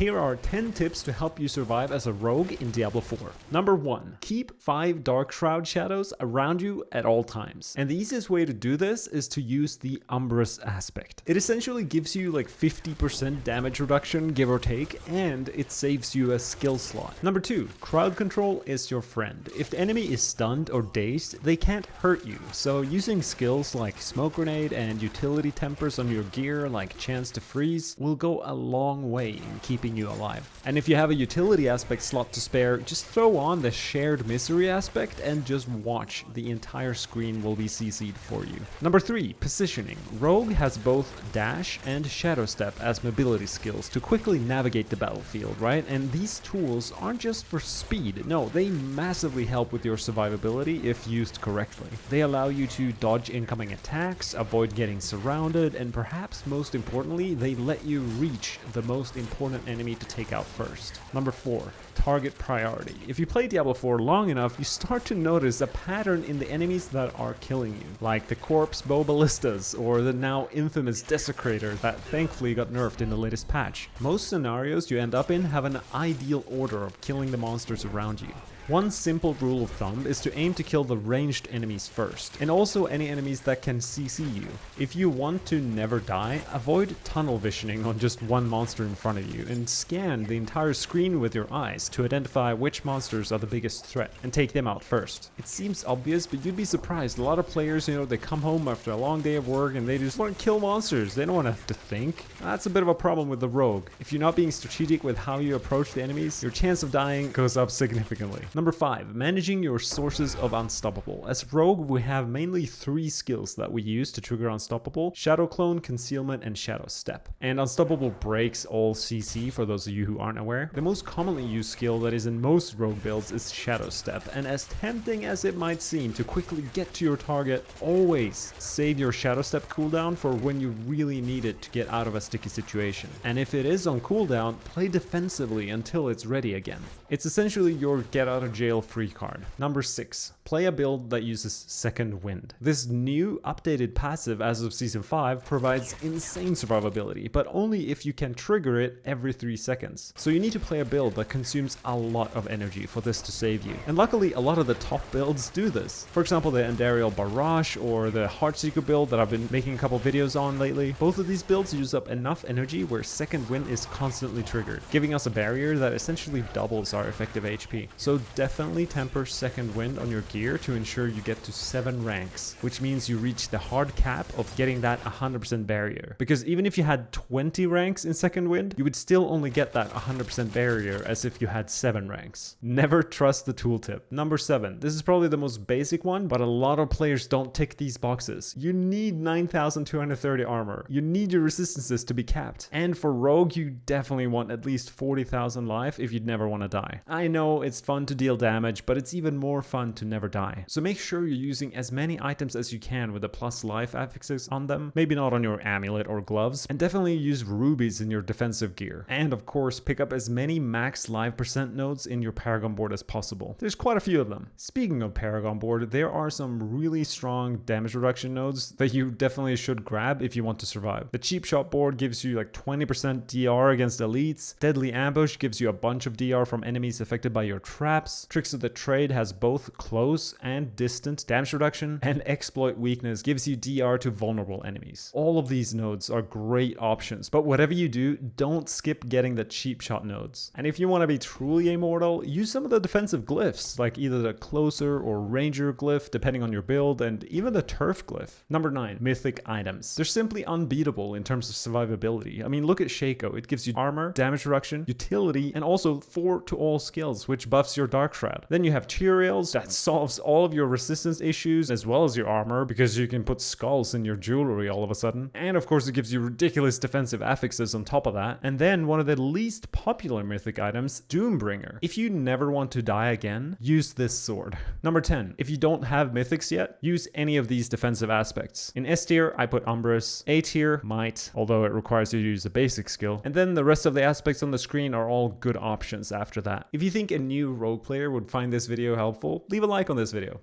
Here are 10 tips to help you survive as a rogue in Diablo 4. Number 1. Keep 5 Dark Shroud shadows around you at all times. And the easiest way to do this is to use the Umbrous aspect. It essentially gives you like 50% damage reduction, give or take, and it saves you a skill slot. Number 2. Crowd control is your friend. If the enemy is stunned or dazed, they can't hurt you, so using skills like Smoke Grenade and utility tempers on your gear like Chance to Freeze will go a long way in keeping you alive. And if you have a utility aspect slot to spare, just throw on the Shared Misery aspect and just watch. The entire screen will be CC'd for you. Number 3. Positioning. Rogue has both Dash and Shadow Step as mobility skills to quickly navigate the battlefield, right? And these tools aren't just for speed. No, they massively help with your survivability if used correctly. They allow you to dodge incoming attacks, avoid getting surrounded, and perhaps most importantly, they let you reach the most important enemy to take out first. Number 4. Target priority. If you play Diablo 4 long enough, you start to notice a pattern in the enemies that are killing you, like the Corpse Bow Ballistas or the now infamous Desecrator that thankfully got nerfed in the latest patch. Most scenarios you end up in have an ideal order of killing the monsters around you. One simple rule of thumb is to aim to kill the ranged enemies first, and also any enemies that can CC you. If you want to never die, avoid tunnel visioning on just one monster in front of you, and scan the entire screen with your eyes to identify which monsters are the biggest threat, and take them out first. It seems obvious, but you'd be surprised. A lot of players, they come home after a long day of work and they just want to kill monsters. They don't want to have to think. That's a bit of a problem with the rogue. If you're not being strategic with how you approach the enemies, your chance of dying goes up significantly. Number 5. Managing your sources of Unstoppable. As Rogue, we have mainly 3 skills that we use to trigger Unstoppable: Shadow Clone, Concealment, and Shadow Step. And Unstoppable breaks all CC for those of you who aren't aware. The most commonly used skill that is in most Rogue builds is Shadow Step, and as tempting as it might seem to quickly get to your target, always save your Shadow Step cooldown for when you really need it to get out of a sticky situation. And if it is on cooldown, play defensively until it's ready again. It's essentially your get out of jail free card. Number 6. Play a build that uses Second Wind. This new updated passive as of Season 5 provides insane survivability, but only if you can trigger it every 3 seconds. So you need to play a build that consumes a lot of energy for this to save you. And luckily, a lot of the top builds do this. For example, the Andariel Barrage or the Heartseeker build that I've been making a couple videos on lately. Both of these builds use up enough energy where Second Wind is constantly triggered, giving us a barrier that essentially doubles our effective HP. So definitely temper Second Wind on your gear to ensure you get to 7 ranks, which means you reach the hard cap of getting that 100% barrier. Because even if you had 20 ranks in Second Wind, you would still only get that 100% barrier as if you had 7 ranks. Never trust the tooltip. Number 7. This is probably the most basic one, but a lot of players don't tick these boxes. You need 9,230 armor. You need your resistances to be capped. And for Rogue, you definitely want at least 40,000 life if you'd never want to die. I know it's fun to deal damage, but it's even more fun to never die. So make sure you're using as many items as you can with the plus life affixes on them. Maybe not on your amulet or gloves, and definitely use rubies in your defensive gear. And of course, pick up as many max life percent nodes in your Paragon board as possible. There's quite a few of them. Speaking of Paragon board, there are some really strong damage reduction nodes that you definitely should grab if you want to survive. The Cheap Shot board gives you like 20% DR against elites. Deadly Ambush gives you a bunch of DR from enemies affected by your traps. Tricks of the Trade has both close and distant damage reduction, and Exploit Weakness gives you DR to vulnerable enemies. All of these nodes are great options, but whatever you do, don't skip getting the Cheap Shot nodes. And if you want to be truly immortal, use some of the defensive glyphs, like either the Closer or Ranger glyph, depending on your build, and even the Turf glyph. Number 9. Mythic items. They're simply unbeatable in terms of survivability. I mean, look at Shaco. It gives you armor, damage reduction, utility, and also 4 to all skills, which buffs your Dark Shroud. Then you have Cheerials, that solves all of your resistance issues as well as your armor, because you can put skulls in your jewelry all of a sudden. And of course, it gives you ridiculous defensive affixes on top of that. And then one of the least popular mythic items, Doombringer. If you never want to die again, use this sword. Number 10. If you don't have mythics yet, use any of these defensive aspects. In S tier, I put Umbrous. A tier, Might, although it requires you to use a basic skill. And then the rest of the aspects on the screen are all good options after that. If you think a new rogue player would find this video helpful, leave a like on this video.